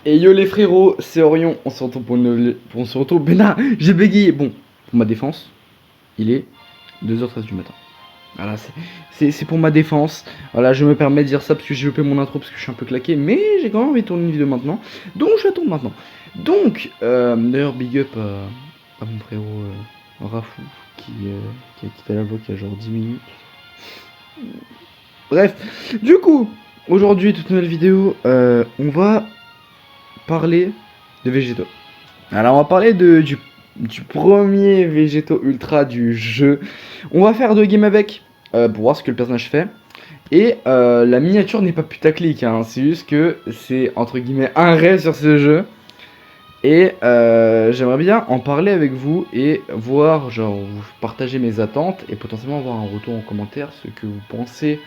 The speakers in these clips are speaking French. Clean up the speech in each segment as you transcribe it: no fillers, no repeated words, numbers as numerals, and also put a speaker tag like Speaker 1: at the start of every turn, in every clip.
Speaker 1: Et yo les frérots, c'est Orion, on se retrouve on se retrouve. Bénard, j'ai bégayé. Bon, pour ma défense, il est 2h13 du matin. Voilà, c'est pour ma défense. Voilà, je me permets de dire ça parce que j'ai loupé mon intro, parce que je suis un peu claqué. Mais j'ai quand même envie de tourner une vidéo maintenant. Donc je la tourne maintenant. Donc, d'ailleurs, big up à mon frérot Rafou qui a quitté la voix il y a genre 10 minutes. Bref, du coup, aujourd'hui, toute nouvelle vidéo, on va parler de végétaux. Alors, on va parler du premier végétaux ultra du jeu. On va faire 2 games avec pour voir ce que le personnage fait. Et la miniature n'est pas putaclic, hein, c'est juste que c'est entre guillemets un rêve sur ce jeu. Et j'aimerais bien en parler avec vous et voir, genre, vous partager mes attentes et potentiellement avoir un retour en commentaire, ce que vous pensez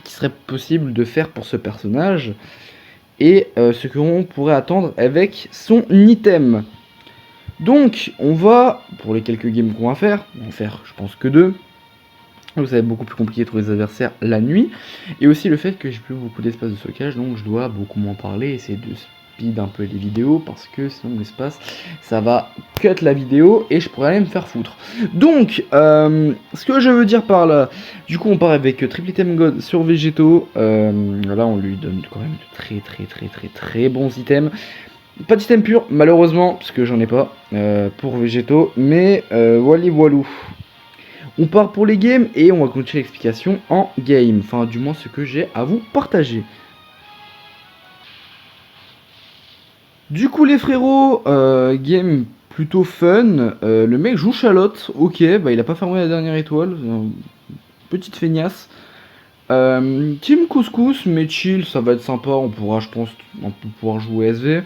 Speaker 1: qui serait possible de faire pour ce personnage et ce que l'on pourrait attendre avec son item. Donc on va, pour les quelques games qu'on va faire, on va en faire je pense que 2. Donc ça va être beaucoup plus compliqué de trouver des adversaires la nuit. Et aussi le fait que j'ai plus beaucoup d'espace de stockage, donc je dois beaucoup moins parler, essayer de speed un peu les vidéos, parce que sinon l'espace ça va cut la vidéo et je pourrais aller me faire foutre. Donc ce que je veux dire par là, du coup on part avec triple item god sur végétaux. Là on lui donne quand même de très bons items. Pas d'item pur malheureusement parce que j'en ai pas pour végétaux, mais wally walou. On part pour les games et on va continuer l'explication en game, enfin du moins ce que j'ai à vous partager. Du coup les frérots, game plutôt fun, le mec joue Chalotte, ok, bah il a pas fermé la dernière étoile, petite feignasse. Team Couscous, mais chill, ça va être sympa, on pourra je pense pouvoir jouer SV.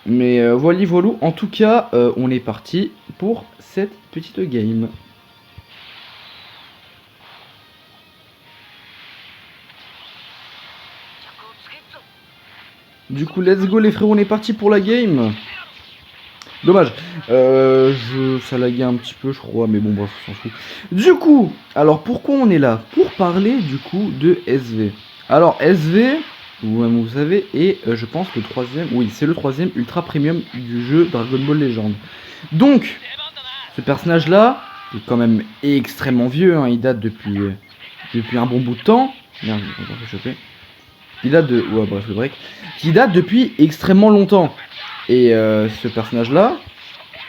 Speaker 1: Mais voilà, en tout cas on est parti pour cette petite game. Du coup, let's go les frérots, on est parti pour la game. Dommage, ça laguait un petit peu je crois, mais bon bref, on s'en fout. Du coup, alors pourquoi on est là? Pour parler du coup de SV. Alors SV, vous savez, est je pense le troisième, oui c'est le troisième ultra premium du jeu Dragon Ball Legend. Donc, ce personnage là, est quand même extrêmement vieux, hein, il date depuis un bon bout de temps. Merde, je vais pas choper. Il date de... Ouais, bref, le break. Qui date depuis extrêmement longtemps. Et ce personnage-là,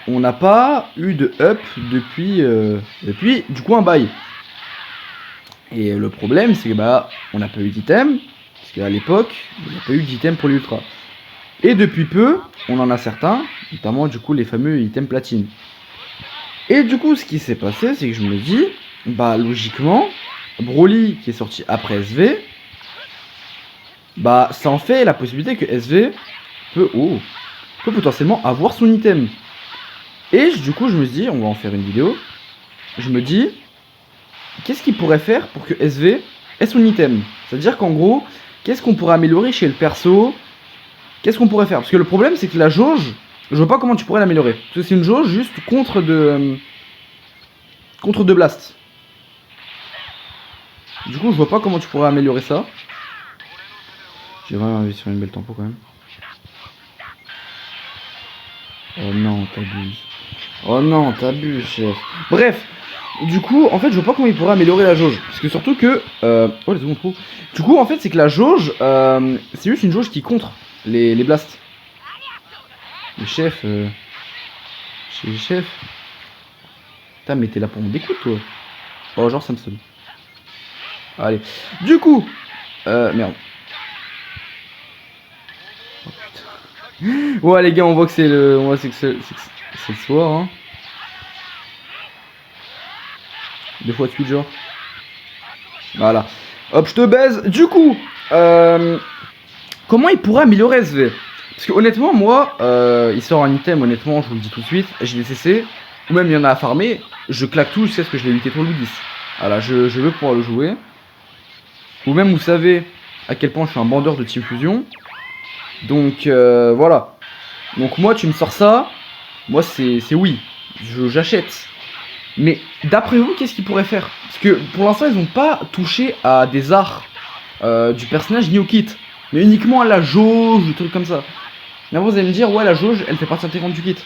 Speaker 1: on n'a pas eu de up depuis du coup un bail. Et le problème, c'est que bah, on n'a pas eu d'item. Parce qu'à l'époque, il n'y a pas eu d'item pour l'ultra. Et depuis peu, on en a certains, notamment du coup les fameux items platine. Et du coup, ce qui s'est passé, c'est que je me dis, bah logiquement, Broly qui est sorti après SV, bah ça en fait la possibilité que SV peut potentiellement avoir son item. Et du coup je me dis, on va en faire une vidéo, je me dis, qu'est-ce qu'il pourrait faire pour que SV ait son item? C'est-à-dire qu'en gros, qu'est-ce qu'on pourrait améliorer chez le perso? Qu'est-ce qu'on pourrait faire? Parce que le problème c'est que la jauge, je vois pas comment tu pourrais l'améliorer. Parce que c'est une jauge juste contre de blast. Du coup je vois pas comment tu pourrais améliorer ça. J'ai vraiment envie de faire une belle tempo quand même. Oh non, t'abuses. Oh non, t'abuses, chef. Bref, du coup, en fait, je vois pas comment il pourrait améliorer la jauge. Parce que surtout que... Oh, les secondes trous. Du coup, en fait, c'est que la jauge, c'est juste une jauge qui contre les blasts. Le chef... Chef... Putain, mais t'es là pour me découdre, toi. Oh, genre Samson. Allez. Du coup... Merde. Ouais les gars, on voit que c'est le, c'est le soir, hein. 2 fois de suite genre. Voilà. Hop, je te baise. Du coup, comment il pourrait améliorer SV? Parce que honnêtement, moi, il sort un item, honnêtement, je vous le dis tout de suite, j'ai des CC, ou même il y en a à farmer, je claque tout jusqu'à ce que je l'ai 8 étoiles ou 10. Voilà, je veux pouvoir le jouer. Ou même, vous savez à quel point je suis un bandeur de Team Fusion. Donc, voilà. Donc moi tu me sors ça, moi c'est oui, j'achète. Mais d'après vous, qu'est-ce qu'ils pourraient faire? Parce que pour l'instant ils n'ont pas touché à des arts du personnage ni au kit, mais uniquement à la jauge, des trucs comme ça. Là vous allez me dire, ouais la jauge elle fait partie intégrante du kit.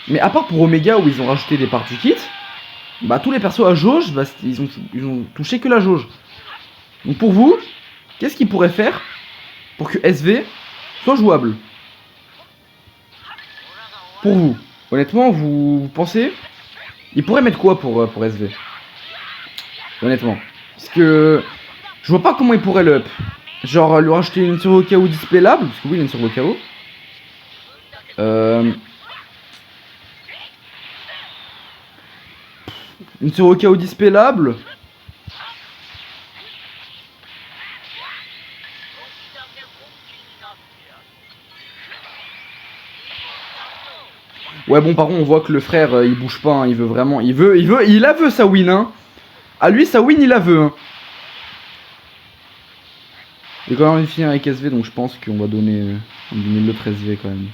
Speaker 1: Mais à part pour Omega où ils ont rajouté des parts du kit, bah tous les persos à jauge, bah, ils ont touché que la jauge. Donc pour vous, qu'est-ce qu'ils pourraient faire pour que SV soit jouable? Pour vous, honnêtement, vous pensez? Ils pourraient mettre quoi pour SV? Honnêtement. Parce que je vois pas comment ils pourraient le up. Genre lui rajouter une turbo KO displayable, parce que oui il a une turbo KO. Une turbo KO displayable. Ouais bon par contre on voit que le frère il bouge pas, hein, il veut vraiment, il la veut sa win hein. À lui sa win il la veut hein. J'ai quand même envie de finir avec SV donc je pense qu'on va donner l'autre SV quand même.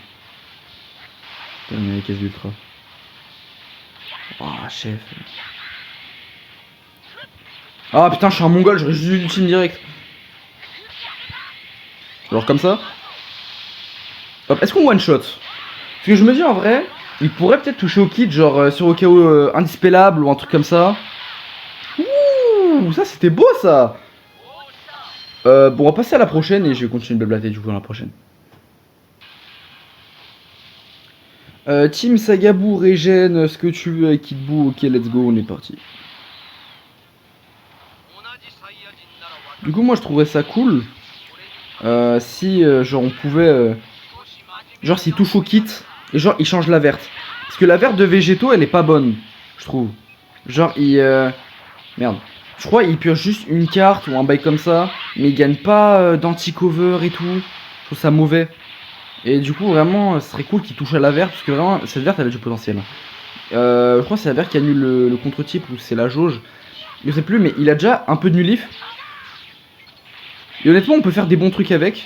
Speaker 1: Terminer avec SV Ultra. Oh chef. Ah putain je suis un mongol, j'aurais juste dû l'ultime direct. Alors comme ça. Hop, est-ce qu'on one shot? Parce que je me dis en vrai, il pourrait peut-être toucher au kit, genre sur au KO indispellable ou un truc comme ça. Ouh, ça c'était beau ça. Bon, on va passer à la prochaine et je vais continuer de blablater du coup dans la prochaine. Team Sagabou, Regen, ce que tu veux avec Kidbou, ok let's go, on est parti. Du coup moi je trouverais ça cool si genre on pouvait genre s'il touche au kit et genre il change la verte. Parce que la verte de Végéto elle est pas bonne, je trouve. Genre il merde. Je crois il pioche juste une carte ou un bail comme ça, mais il gagne pas d'anti-cover et tout. Je trouve ça mauvais. Et du coup vraiment ce serait cool qu'il touche à la verte parce que vraiment cette verte elle a du potentiel. Je crois que c'est la verte qui annule le contre-type ou c'est la jauge. Je sais plus mais il a déjà un peu de nulif. Et honnêtement on peut faire des bons trucs avec.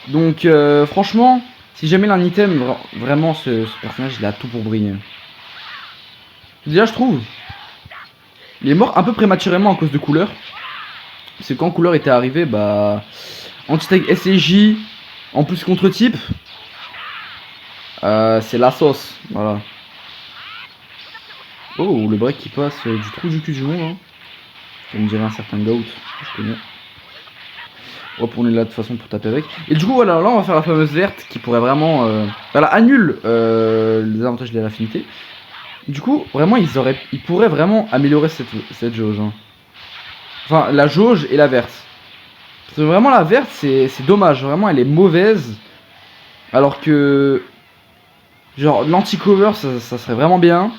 Speaker 1: Donc franchement si jamais il a un item vraiment ce personnage il a tout pour briller. Déjà je trouve il est mort un peu prématurément à cause de couleur. Parce que quand couleur était arrivé bah anti-tag SJ en plus contre-type c'est la sauce, voilà. Oh, le break qui passe du trou du cul du monde, hein. Comme me dirait un certain Goat, je connais. Hop, on est là de toute façon pour taper avec. Et du coup, voilà, là on va faire la fameuse verte qui pourrait vraiment. Voilà, annule les avantages de l'affinité. Du coup, vraiment, ils pourraient vraiment améliorer cette jauge. Hein. Enfin, la jauge et la verte. Parce que vraiment, la verte, c'est dommage. Vraiment, elle est mauvaise. Alors que. Genre, l'anti-cover, ça serait vraiment bien.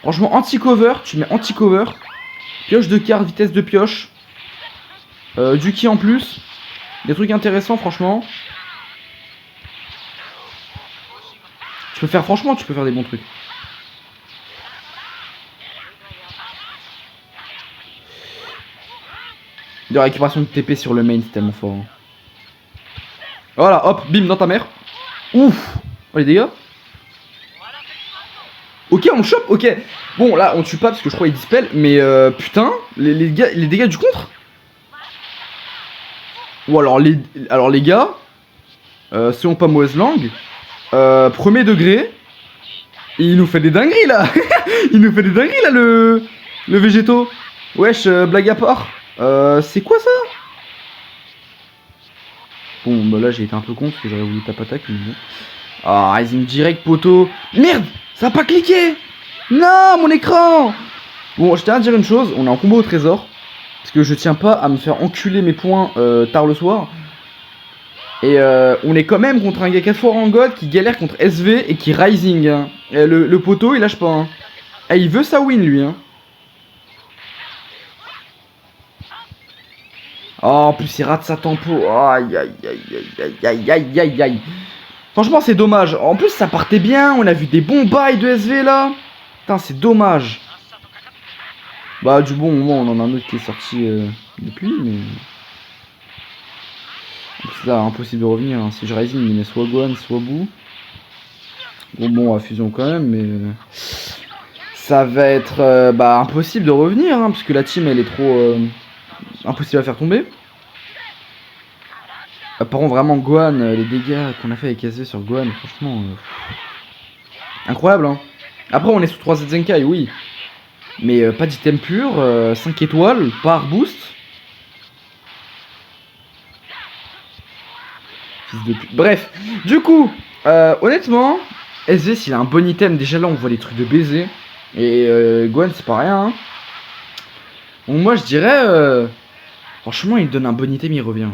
Speaker 1: Franchement, anti-cover, tu mets anti-cover. Pioche de carte, vitesse de pioche. Du ki en plus. Des trucs intéressants, franchement. Franchement, tu peux faire des bons trucs. De récupération de TP sur le main, c'est tellement fort. Hein. Voilà, hop, bim, dans ta mère. Ouf. Oh, les dégâts. Ok, on le chope, ok. Bon, là, on tue pas parce que je crois qu'il dispel. Mais putain, les dégâts du contre. Ou alors les gars, selon pas mauvaise langue, premier degré, il nous fait des dingueries là. Il nous fait des dingueries là le végéto. Wesh, blague à part. C'est quoi ça? Bon, bah là j'ai été un peu con parce que j'aurais voulu tape attaque. Mais bon. Ah, Rising direct poteau. Merde, ça a pas cliqué. Non, mon écran. Bon, je tiens à dire une chose, on est en combo au trésor. Parce que je tiens pas à me faire enculer mes points tard le soir. Et on est quand même contre un gars 4 fois en god qui galère contre SV et qui Rising. Hein. Et le poteau il lâche pas. Hein. Et il veut sa win lui. Hein. Oh, en plus il rate sa tempo. Aïe aïe aïe aïe aïe aïe aïe aïe. Franchement c'est dommage. En plus ça partait bien. On a vu des bons bails de SV là. Putain c'est dommage. Bah du bon moment on en a un autre qui est sorti depuis mais... là, impossible de revenir. Hein. Si je Rising, il met soit Gohan, soit Boo. Bon, à fusion quand même, mais ça va être impossible de revenir, hein, parce que la team elle est trop impossible à faire tomber. Par contre, vraiment Gohan, les dégâts qu'on a fait avec SV sur Gohan, franchement, incroyable. Hein. Après, on est sous 3 Zenkai, oui, mais pas d'item pur, 5 étoiles, par boost. Fils de pute. Bref, du coup, honnêtement, SV s'il a un bon item, déjà là on voit les trucs de baiser. Et Gohan c'est pas rien. Hein. Donc moi je dirais, franchement il donne un bon item, il revient.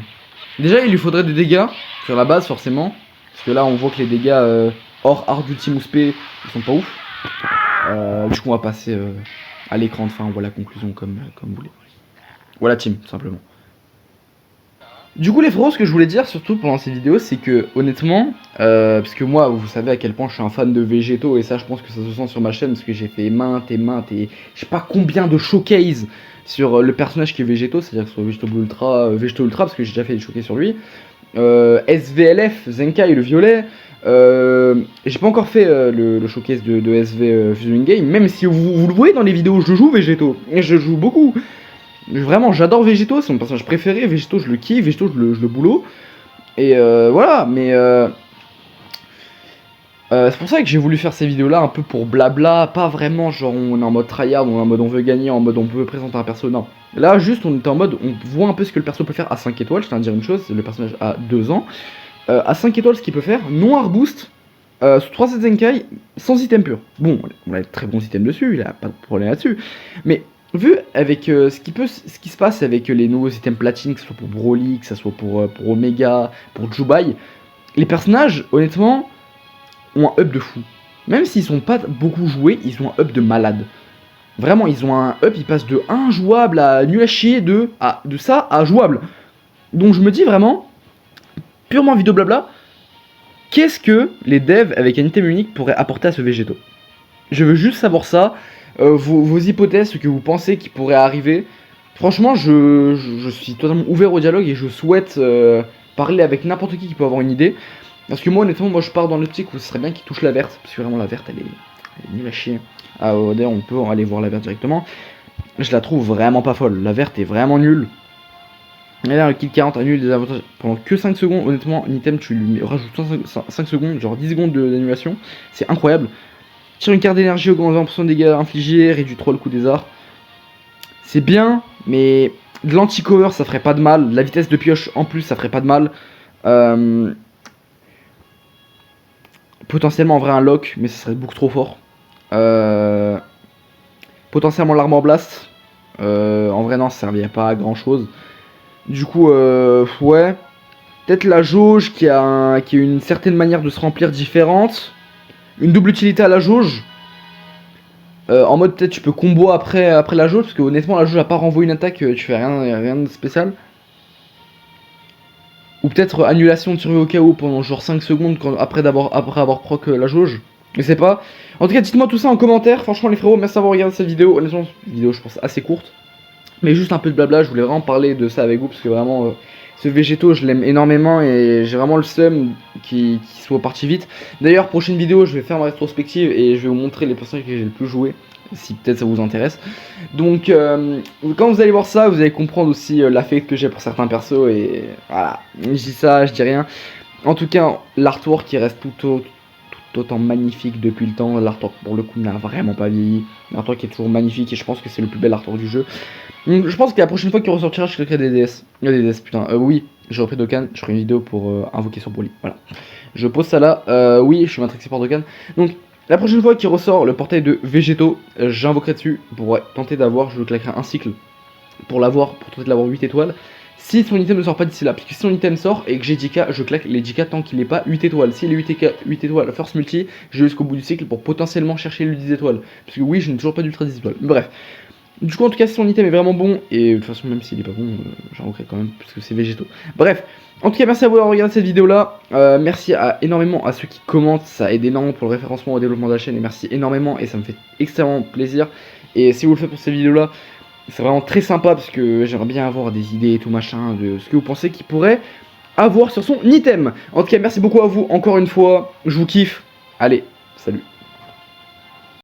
Speaker 1: Déjà il lui faudrait des dégâts sur la base forcément. Parce que là on voit que les dégâts hors art d'Ultimus P ils sont pas ouf. Du coup on va passer à l'écran de fin, on voit la conclusion comme vous voulez. Voilà team, tout simplement. Du coup les frérots, ce que je voulais dire surtout pendant cette vidéo, c'est que honnêtement, parce que moi vous savez à quel point je suis un fan de végétaux, et ça je pense que ça se sent sur ma chaîne, parce que j'ai fait maintes et je sais pas combien de showcase sur le personnage qui est végétaux, c'est-à-dire que ce soit végétaux ultra, parce que j'ai déjà fait des showcase sur lui, SVLF, Zenkai le violet, j'ai pas encore fait le showcase de SV Fusion Game, même si vous le voyez dans les vidéos, je joue végétaux, et je joue beaucoup. Vraiment, j'adore Végéto, c'est mon personnage préféré. Végéto, je le kiffe, Végéto, je le boulot. Et voilà, mais c'est pour ça que j'ai voulu faire ces vidéos-là un peu pour blabla, pas vraiment genre on est en mode tryhard, on est en mode on veut gagner, en mode on peut présenter un perso, non. Là, juste on était en mode on voit un peu ce que le perso peut faire à 5 étoiles, je tiens à dire une chose, c'est le personnage à 2 ans. À 5 étoiles, ce qu'il peut faire, non hard boost, sous 3 Zenkai, sans item pur. Bon, on a de très bons items dessus, il a pas de problème là-dessus, mais vu avec ce qui se passe avec les nouveaux items platine, que ce soit pour Broly, que ce soit pour Omega, pour Jubai, les personnages, honnêtement, ont un up de fou. Même s'ils sont pas beaucoup joués, ils ont un up de malade. Vraiment, ils ont un up, ils passent de injouable à nul à chier, de ça à jouable. Donc je me dis vraiment, purement vidéo blabla, qu'est-ce que les devs avec un item unique pourraient apporter à ce végétaux? Je veux juste savoir ça. Vos hypothèses, ce que vous pensez qui pourrait arriver. Franchement, je suis totalement ouvert au dialogue et je souhaite parler avec n'importe qui peut avoir une idée. Parce que moi, honnêtement, je pars dans l'optique où ce serait bien qu'il touche la verte. Parce que vraiment, la verte, elle est nulle à chier. Ah, d'ailleurs, on peut aller voir la verte directement. Je la trouve vraiment pas folle. La verte est vraiment nulle. Et là, le kill 40 annule des avantages pendant que 5 secondes. Honnêtement, un item, tu lui rajoutes 5 secondes, genre 10 secondes d'annulation. C'est incroyable. Tire une carte d'énergie, augmente 20% de dégâts infligés, réduit 3 le coût des arts. C'est bien, mais de l'anti-cover ça ferait pas de mal. La vitesse de pioche en plus ça ferait pas de mal. Potentiellement en vrai un lock, mais ça serait beaucoup trop fort. Potentiellement l'armor blast. En vrai non, ça servirait pas à grand chose. Du coup, ouais. Peut-être la jauge qui a une certaine manière de se remplir différente. Une double utilité à la jauge. En mode peut-être tu peux combo après la jauge. Parce que honnêtement la jauge a pas renvoyé une attaque. Tu fais rien de spécial. Ou peut-être annulation de survie au KO pendant genre 5 secondes après avoir proc la jauge. Je sais pas. En tout cas dites-moi tout ça en commentaire. Franchement les frérots, merci d'avoir regardé cette vidéo. Honnêtement une vidéo je pense assez courte. Mais juste un peu de blabla. Je voulais vraiment parler de ça avec vous. Parce que vraiment... ce végétaux je l'aime énormément et j'ai vraiment le seum qu'il soit parti vite. D'ailleurs prochaine vidéo je vais faire ma rétrospective et je vais vous montrer les personnages que j'ai le plus joué, si peut-être ça vous intéresse. Donc quand vous allez voir ça vous allez comprendre aussi l'affect que j'ai pour certains persos et voilà, je dis ça, je dis rien. En tout cas l'artwork qui reste tout autant magnifique depuis le temps, l'artwork pour le coup n'a vraiment pas vieilli, l'artwork est toujours magnifique et je pense que c'est le plus bel artwork du jeu. Donc je pense que la prochaine fois qu'il ressortira, je créerai des DS. Des DS, putain. Oui, j'ai repris Dokkan, je ferai une vidéo pour invoquer sur Broly. Voilà. Je pose ça là. Oui, je suis matrixé par Dokkan. Donc, la prochaine fois qu'il ressort le portail de Végétaux, j'invoquerai dessus pour tenter d'avoir, je claquerai un cycle pour l'avoir, pour tenter de l'avoir 8 étoiles. Si son item ne sort pas d'ici là, parce que si son item sort et que j'ai 10k, je claque les 10k tant qu'il n'est pas 8 étoiles. S'il est 8 étoiles, force multi, je vais jusqu'au bout du cycle pour potentiellement chercher le 10 étoiles. Parce que oui, je n'ai toujours pas d'ultra 10 étoiles. Bref. Du coup en tout cas si son item est vraiment bon, et de toute façon même s'il est pas bon, j'en regrette quand même, parce que c'est végétaux. Bref, en tout cas merci à vous d'avoir regardé cette vidéo là, merci énormément à ceux qui commentent, ça aide énormément pour le référencement au développement de la chaîne, et merci énormément, et ça me fait extrêmement plaisir. Et si vous le faites pour cette vidéo là, c'est vraiment très sympa, parce que j'aimerais bien avoir des idées et tout machin, de ce que vous pensez qui pourrait avoir sur son item. En tout cas, merci beaucoup à vous encore une fois. Je vous kiffe. Allez, salut.